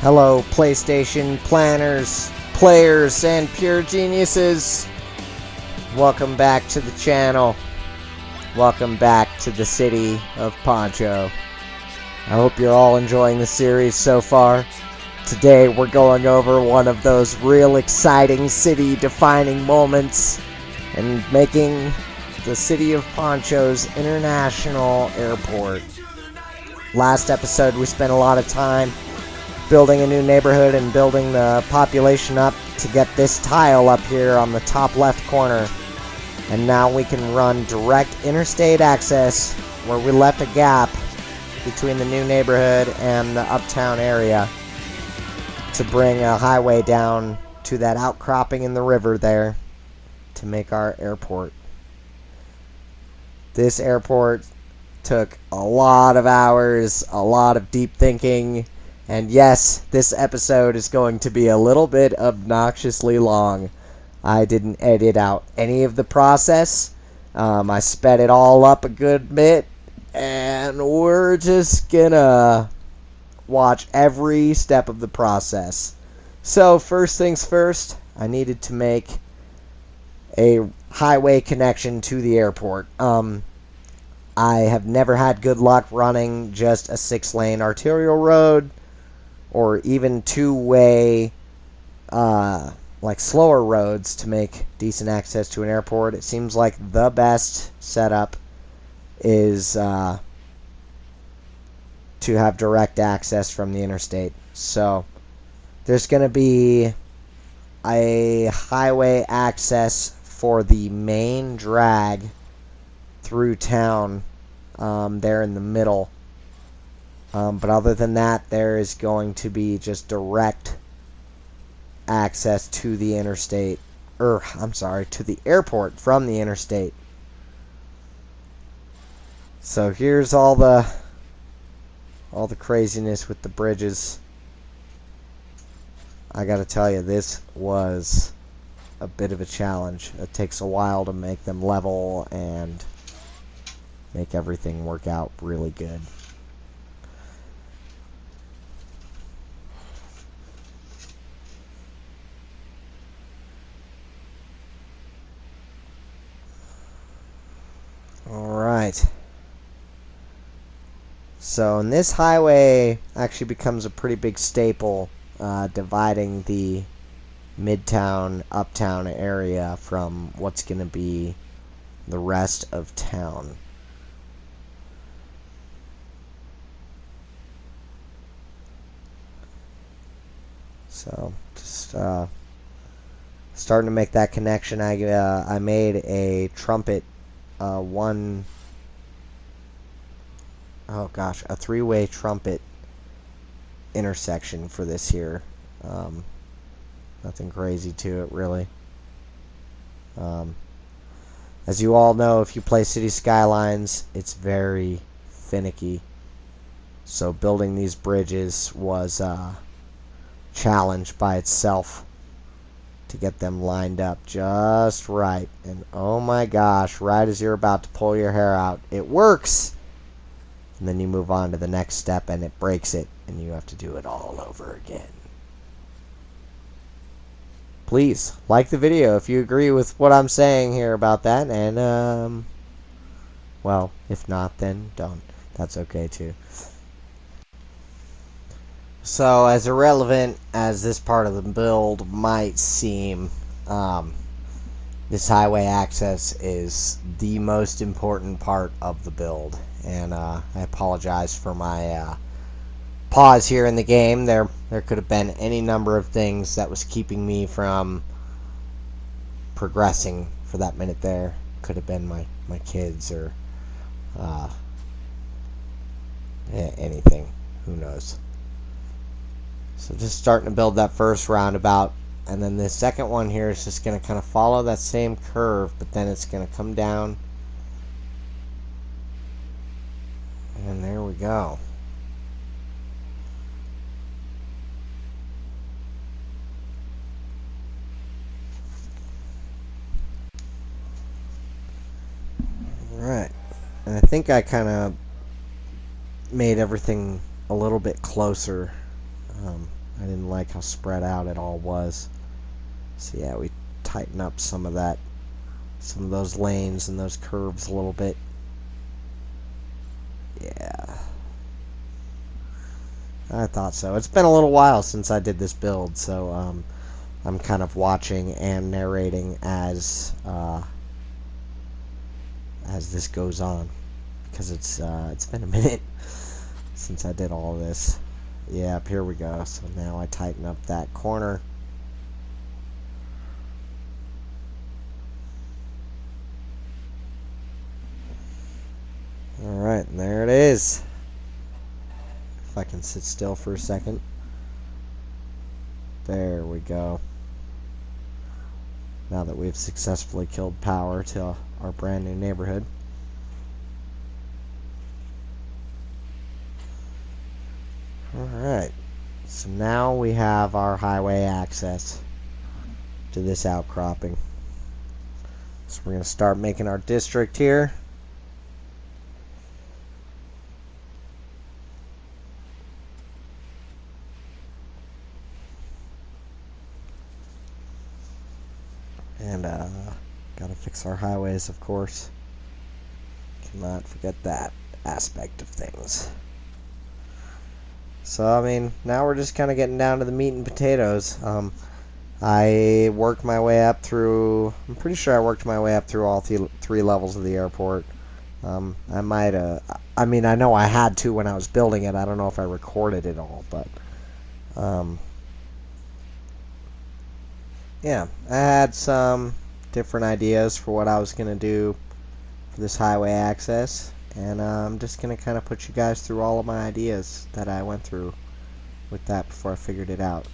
Hello, PlayStation planners, players, and pure geniuses. Welcome back to the channel. Welcome back to the city of Poncho. I hope you're all enjoying the series so far. Today we're going over one of those real exciting city-defining moments and making the city of Poncho's international airport. Last episode we spent a lot of time building a new neighborhood and building the population up to get this tile up here on the top left corner. And now we can run direct interstate access where we left a gap between the new neighborhood and the uptown area to bring a highway down to that outcropping in the river there to make our airport. This airport took a lot of hours, a lot of deep thinking, and yes, this episode is going to be a little bit obnoxiously long. I didn't edit out any of the process. I sped it all up a good bit, and we're just gonna watch every step of the process. So first things first, I needed to make a highway connection to the airport. I have never had good luck running just a 6-lane arterial road or even two-way like slower roads to make decent access to an airport. It seems like the best setup is to have direct access from the interstate. So there's going to be a highway access for the main drag through town there in the middle. But other than that, there is going to be just direct access to the interstate, to the airport from the interstate. So here's all the craziness with the bridges. I gotta tell you, this was a bit of a challenge. It takes a while to make them level and make everything work out really good. Alright. So, and this highway actually becomes a pretty big staple, dividing the midtown, uptown area from what's going to be the rest of town. So, just starting to make that connection. I made a trumpet a 3-way trumpet intersection for this here. Nothing crazy to it, really. As you all know, if you play City Skylines, it's very finicky. So building these bridges was a challenge by itself to get them lined up just right. And oh my gosh, right as you're about to pull your hair out, it works! And then you move on to the next step and it breaks it, and you have to do it all over again. Please, like the video if you agree with what I'm saying here about that, and, well, if not, then don't. That's okay, too. So, as irrelevant as this part of the build might seem, this highway access is the most important part of the build. And I apologize for my pause here in the game. There could have been any number of things that was keeping me from progressing for that minute there. Could have been my kids or anything. Who knows? So just starting to build that first roundabout, and then the second one here is just going to kind of follow that same curve, but then it's going to come down, and there we go. Alright, and I think I kind of made everything a little bit closer I didn't like how spread out it all was. So yeah, we tighten up some of those lanes and those curves a little bit. Yeah, I thought so. It's been a little while since I did this build, so I'm kind of watching and narrating as this goes on, because it's been a minute since I did all this. Yep, here we go. So now I tighten up that corner. Alright, and there it is. If I can sit still for a second. There we go. Now that we've successfully killed power to our brand new neighborhood. Alright, so now we have our highway access to this outcropping. So we're going to start making our district here. And gotta fix our highways, of course. Cannot forget that aspect of things. So, I mean, now we're just kind of getting down to the meat and potatoes. I worked my way up through... I'm pretty sure I worked my way up through all three levels of the airport. I might have... I mean, I know I had to when I was building it. I don't know if I recorded it all, but... yeah, I had some different ideas for what I was going to do for this highway access, and I'm just going to kind of put you guys through all of my ideas that I went through with that before I figured it out.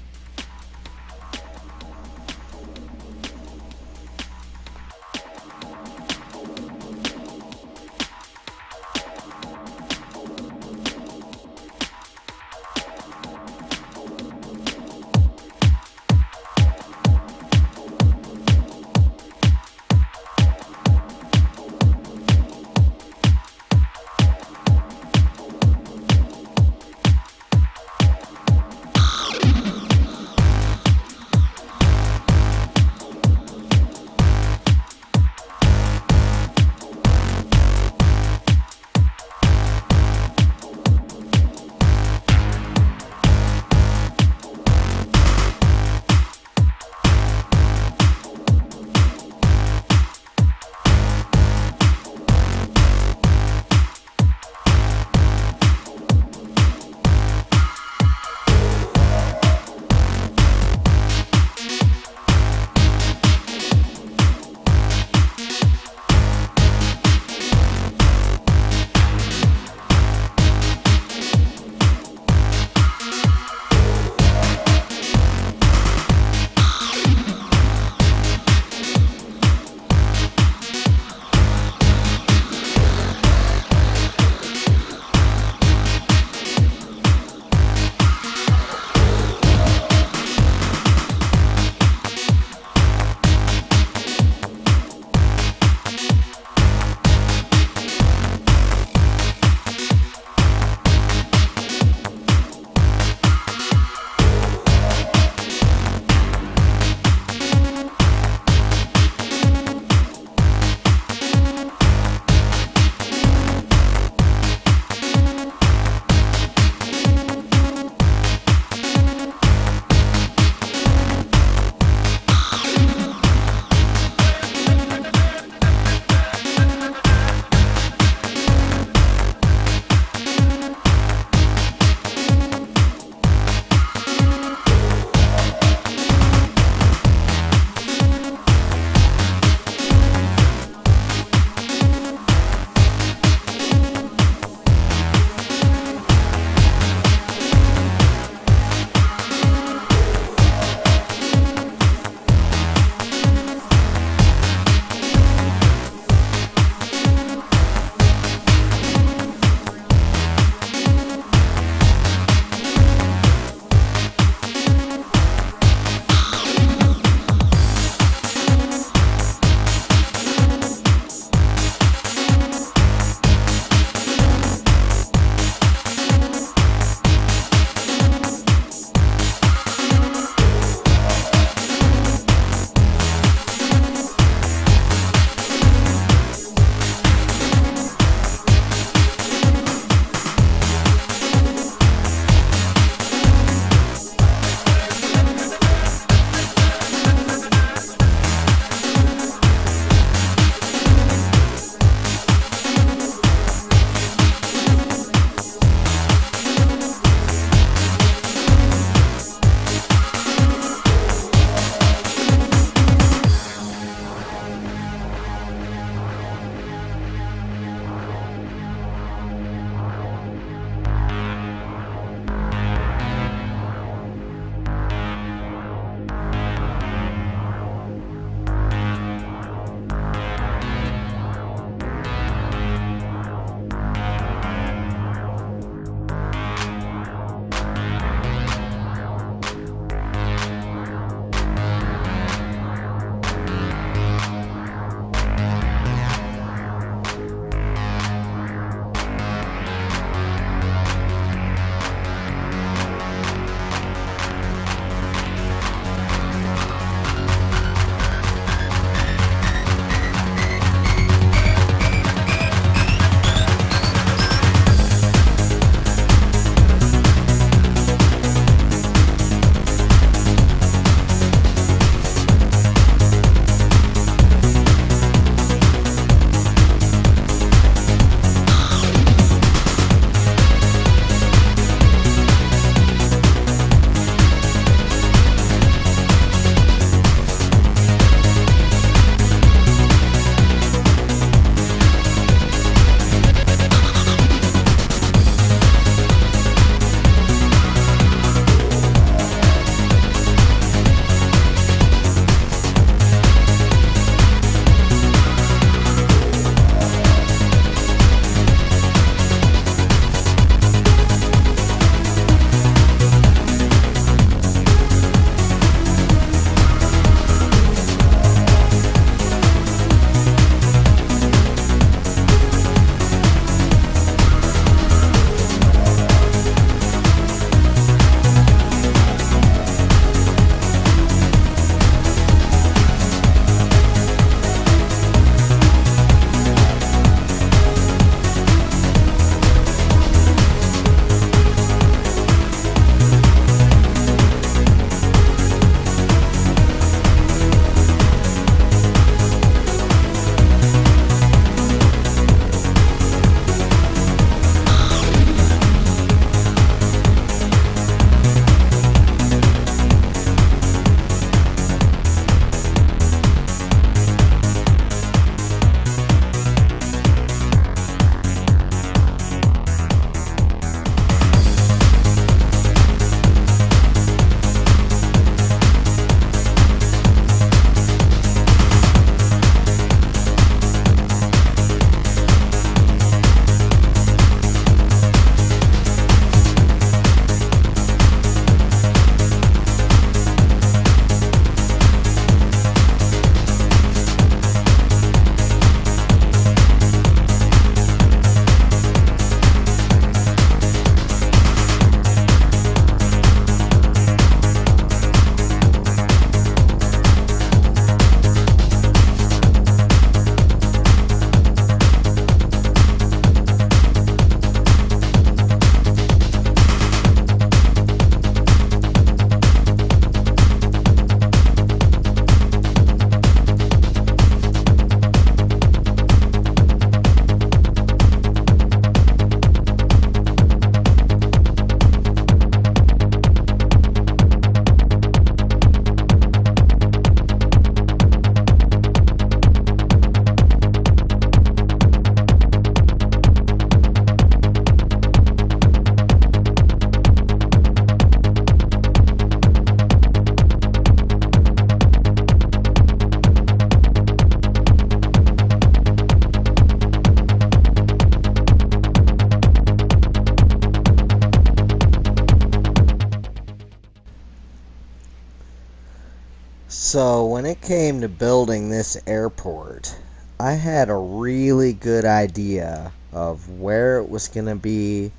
So when it came to building this airport, I had a really good idea of where it was going to be,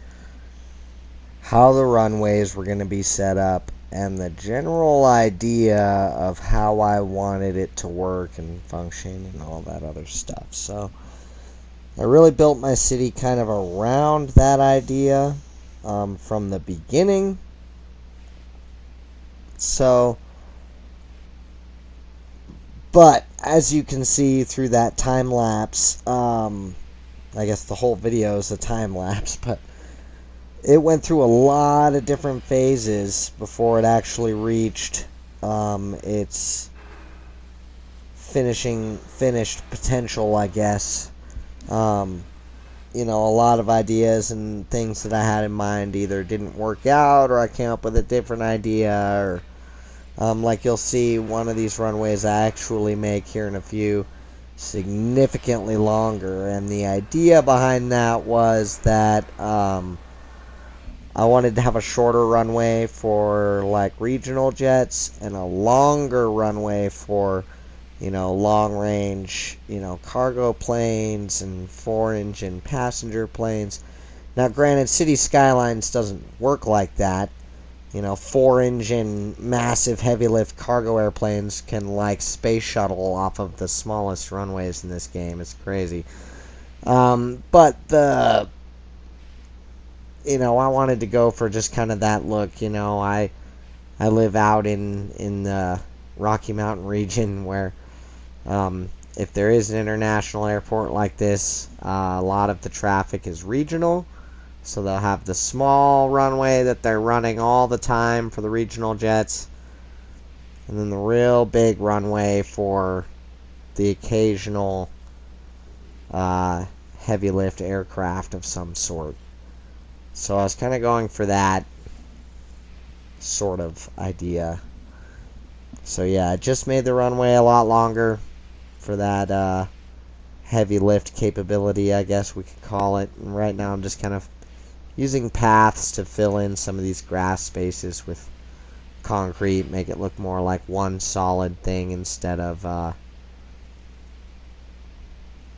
how the runways were going to be set up, and the general idea of how I wanted it to work and function and all that other stuff. So I really built my city kind of around that idea from the beginning. So, but as you can see through that time lapse, I guess the whole video is a time lapse, but it went through a lot of different phases before it actually reached its finished potential, I guess. You know, a lot of ideas and things that I had in mind either didn't work out, or I came up with a different idea, or like you'll see, one of these runways I actually make here in a few significantly longer, and the idea behind that was that I wanted to have a shorter runway for like regional jets and a longer runway for, you know, long range, you know, cargo planes and 4-engine passenger planes. Now granted, City Skylines doesn't work like that. You know, 4-engine massive heavy lift cargo airplanes can like space shuttle off of the smallest runways in this game. It's crazy. But you know, I wanted to go for just kind of that look. You know, I live out in the Rocky Mountain region where if there is an international airport like this, a lot of the traffic is regional. So they'll have the small runway that they're running all the time for the regional jets, and then the real big runway for the occasional heavy lift aircraft of some sort. So I was kind of going for that sort of idea. So yeah, I just made the runway a lot longer for that heavy lift capability, I guess we could call it. And right now I'm just kind of using paths to fill in some of these grass spaces with concrete, make it look more like one solid thing instead of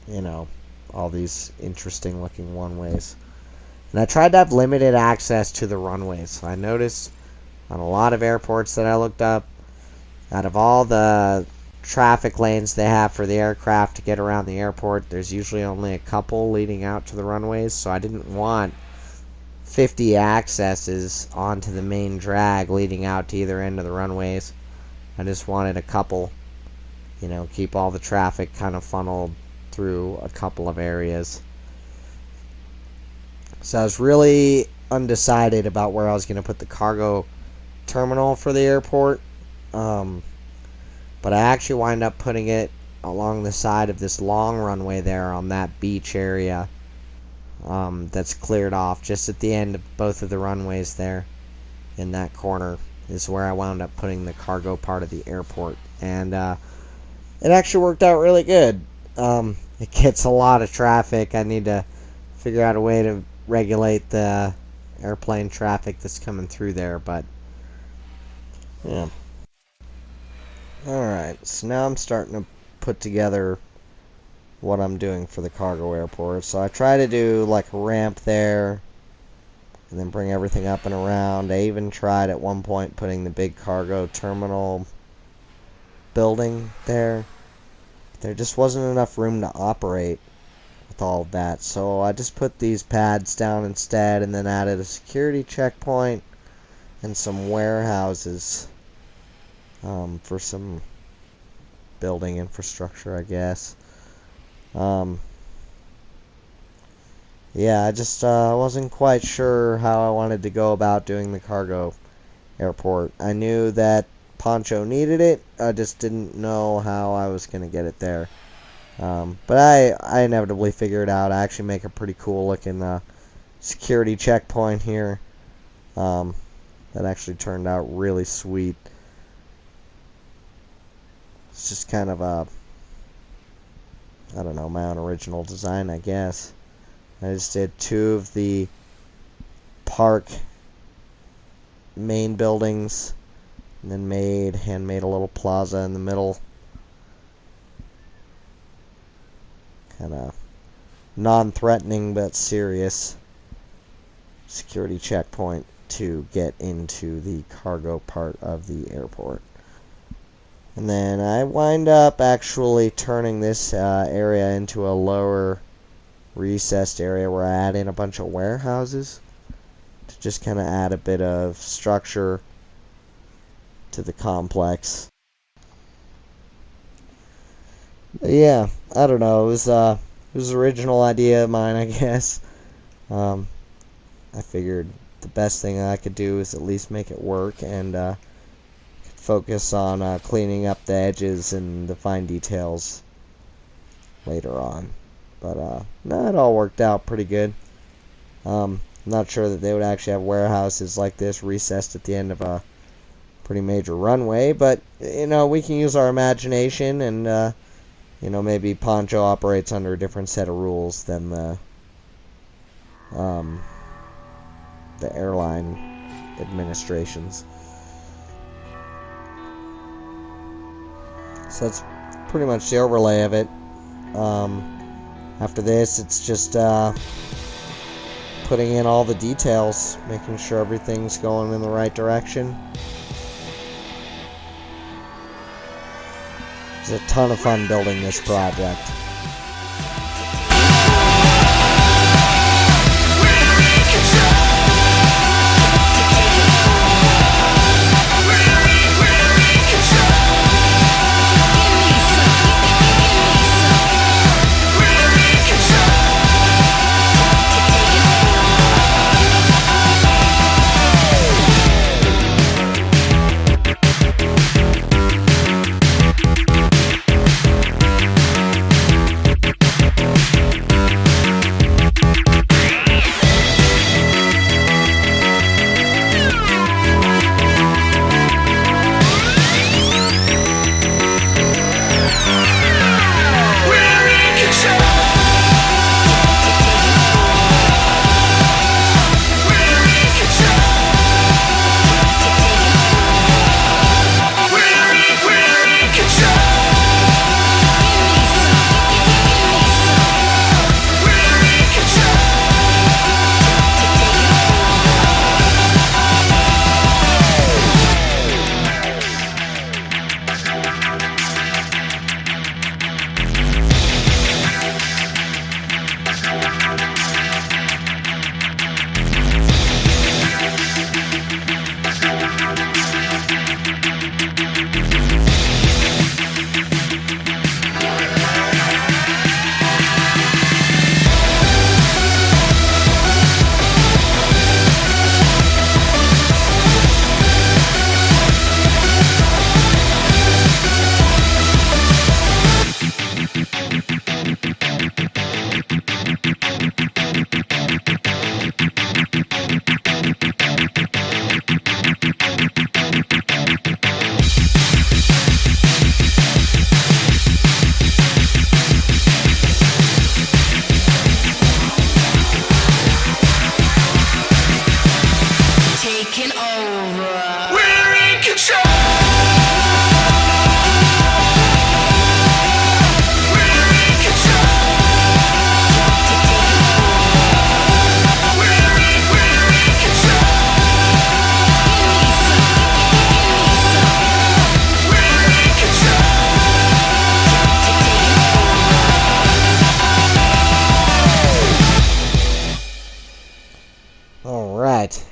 you know, all these interesting looking one-ways. And I tried to have limited access to the runways. So I noticed on a lot of airports that I looked up, out of all the traffic lanes they have for the aircraft to get around the airport, there's usually only a couple leading out to the runways. So I didn't want 50 accesses onto the main drag leading out to either end of the runways. I just wanted a couple, you know, keep all the traffic kind of funneled through a couple of areas. So I was really undecided about where I was going to put the cargo terminal for the airport. But I actually wind up putting it along the side of this long runway there on that beach area that's cleared off. Just at the end of both of the runways there in that corner is where I wound up putting the cargo part of the airport. And it actually worked out really good. It gets a lot of traffic. I need to figure out a way to regulate the airplane traffic that's coming through there, but yeah. Alright, so now I'm starting to put together what I'm doing for the cargo airport. So I try to do like a ramp there and then bring everything up and around. I even tried at one point putting the big cargo terminal building there. There just wasn't enough room to operate with all of that, so I just put these pads down instead and then added a security checkpoint and some warehouses for some building infrastructure, I guess. Yeah, I just wasn't quite sure how I wanted to go about doing the cargo airport. I knew that Poncho needed it, I just didn't know how I was going to get it there. But I inevitably figured out. I actually make a pretty cool looking security checkpoint here. That actually turned out really sweet. It's just kind of a, I don't know, my own original design, I guess. I just did two of the park main buildings and then handmade a little plaza in the middle. Kind of non-threatening but serious security checkpoint to get into the cargo part of the airport. And then I wind up actually turning this area into a lower recessed area where I add in a bunch of warehouses to just kind of add a bit of structure to the complex. But yeah, I don't know. It was an original idea of mine, I guess. I figured the best thing I could do is at least make it work and focus on cleaning up the edges and the fine details later on. But no, it all worked out pretty good. I'm not sure that they would actually have warehouses like this recessed at the end of a pretty major runway, but you know, we can use our imagination, and you know, maybe Poncho operates under a different set of rules than the airline administrations. So that's pretty much the overlay of it. After this, it's just putting in all the details, making sure everything's going in the right direction. It's a ton of fun building this project.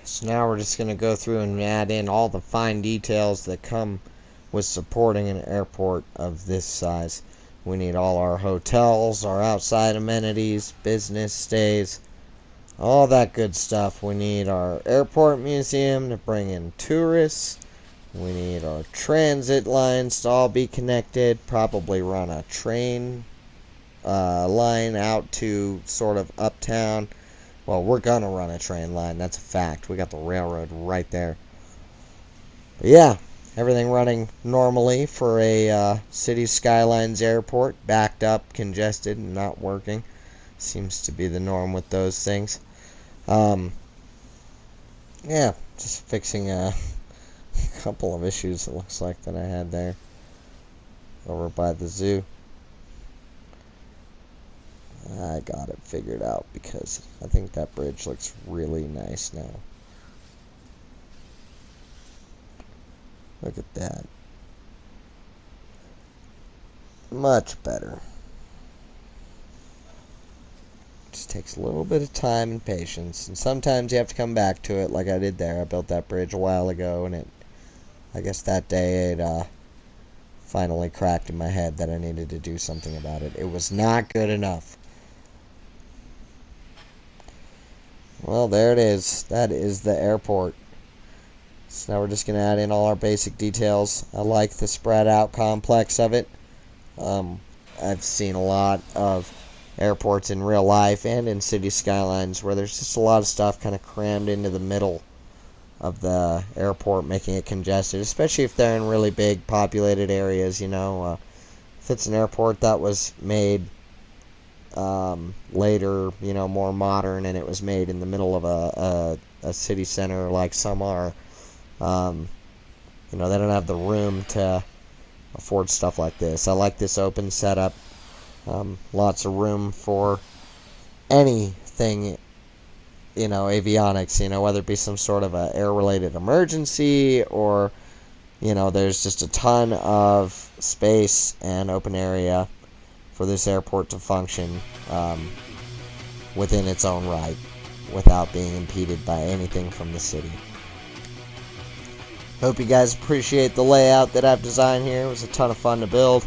So now we're just going to go through and add in all the fine details that come with supporting an airport of this size. We need all our hotels, our outside amenities, business stays, all that good stuff. We need our airport museum to bring in tourists. We need our transit lines to all be connected, probably run a train line out to sort of uptown. Well, we're gonna run a train line, that's a fact. We got the railroad right there. But yeah, everything running normally for a City Skylines airport. Backed up, congested, and not working. Seems to be the norm with those things. Yeah, just fixing a couple of issues, it looks like, that I had there over by the zoo. I got it figured out because I think that bridge looks really nice now. Look at that. Much better. Just takes a little bit of time and patience, and sometimes you have to come back to it like I did there. I built that bridge a while ago, and I guess that day it finally cracked in my head that I needed to do something about it. It was not good enough. Well, there it is. That is the airport. So now we're just going to add in all our basic details. I like the spread out complex of it. I've seen a lot of airports in real life and in city skylines where there's just a lot of stuff kind of crammed into the middle of the airport, making it congested, especially if they're in really big populated areas. If it's an airport that was made later, more modern, and it was made in the middle of a city center like some are, they don't have the room to afford stuff like this. I like this open setup. Lots of room for anything, avionics, whether it be some sort of a air-related emergency or, there's just a ton of space and open area for this airport to function within its own right without being impeded by anything from the city. Hope you guys appreciate the layout that I've designed here. It was a ton of fun to build.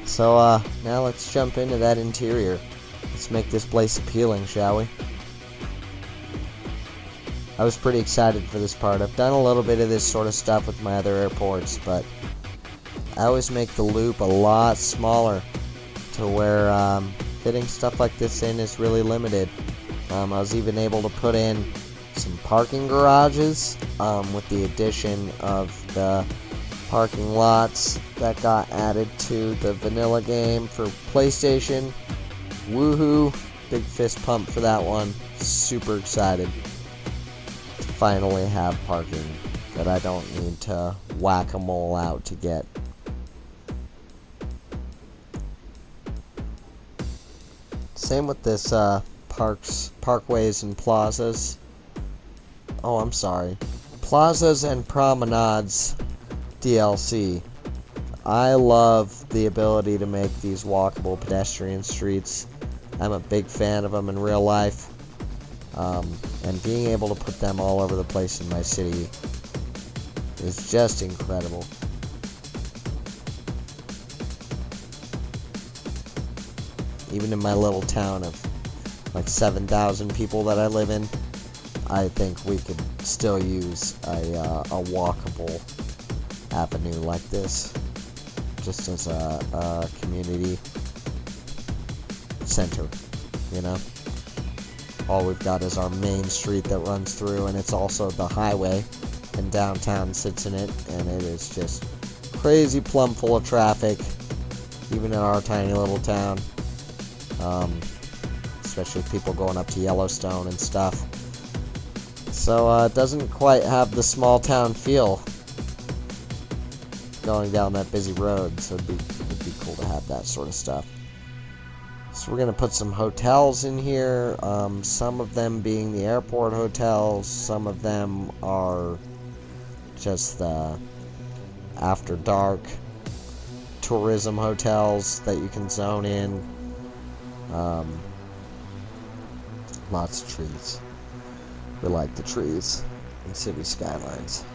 So now let's jump into that interior. Let's make this place appealing, shall we? I was pretty excited for this part. I've done a little bit of this sort of stuff with my other airports, but I always make the loop a lot smaller to where fitting stuff like this in is really limited. I was even able to put in some parking garages with the addition of the parking lots that got added to the vanilla game for PlayStation. Woohoo! Big fist pump for that one. Super excited to finally have parking that I don't need to whack-a-mole out to get. Same with this parkways and plazas. Oh, I'm sorry. Plazas and promenades DLC. I love the ability to make these walkable pedestrian streets. I'm a big fan of them in real life. And being able to put them all over the place in my city is just incredible. Even in my little town of like 7,000 people that I live in, I think we could still use a walkable avenue like this, just as a community center, All we've got is our main street that runs through, and it's also the highway, and downtown sits in it, and it is just crazy plumb full of traffic, even in our tiny little town, especially people going up to Yellowstone and stuff. So it doesn't quite have the small town feel going down that busy road, so it'd be cool to have that sort of stuff. So we're going to put some hotels in here, some of them being the airport hotels, some of them are just the after dark tourism hotels that you can zone in. Lots of trees. We like the trees in city skylines.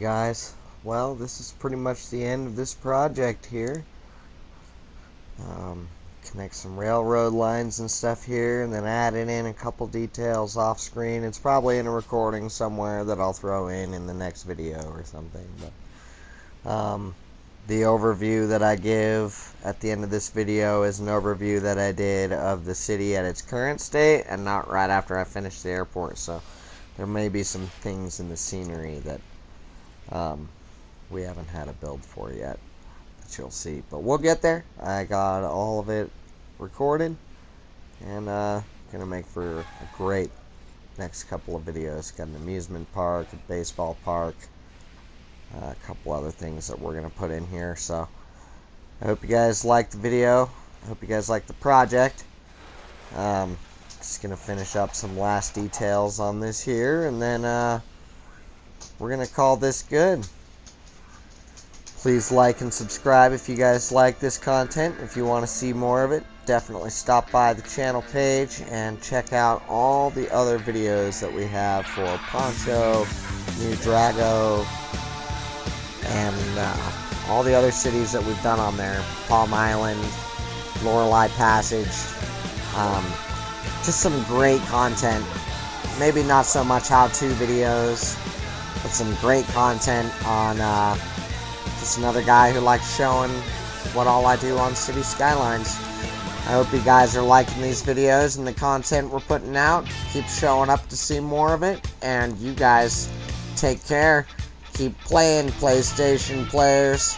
Alright guys, well this is pretty much the end of this project here. Connect some railroad lines and stuff here, and then adding in a couple details off screen. It's probably in a recording somewhere that I'll throw in the next video or something. But the overview that I give at the end of this video is an overview that I did of the city at its current state, and not right after I finished the airport. So there may be some things in the scenery that we haven't had a build for yet that you'll see, but we'll get there. I got all of it recorded, and gonna make for a great next couple of videos. Got an amusement park, a baseball park, a couple other things that we're gonna put in here. So I hope you guys liked the video. I hope you guys liked the project. Just gonna finish up some last details on this here, and then we're gonna call this good. Please like and subscribe if you guys like this content. If you want to see more of it, definitely stop by the channel page and check out all the other videos that we have for Poncho, New Drago, and all the other cities that we've done on there. Palm Island, Lorelei Passage. Just some great content. Maybe not so much how-to videos, but some great content on just another guy who likes showing what all I do on city skylines. I hope you guys are liking these videos and the content we're putting out. Keep showing up to see more of it, and you guys take care. Keep playing, PlayStation players.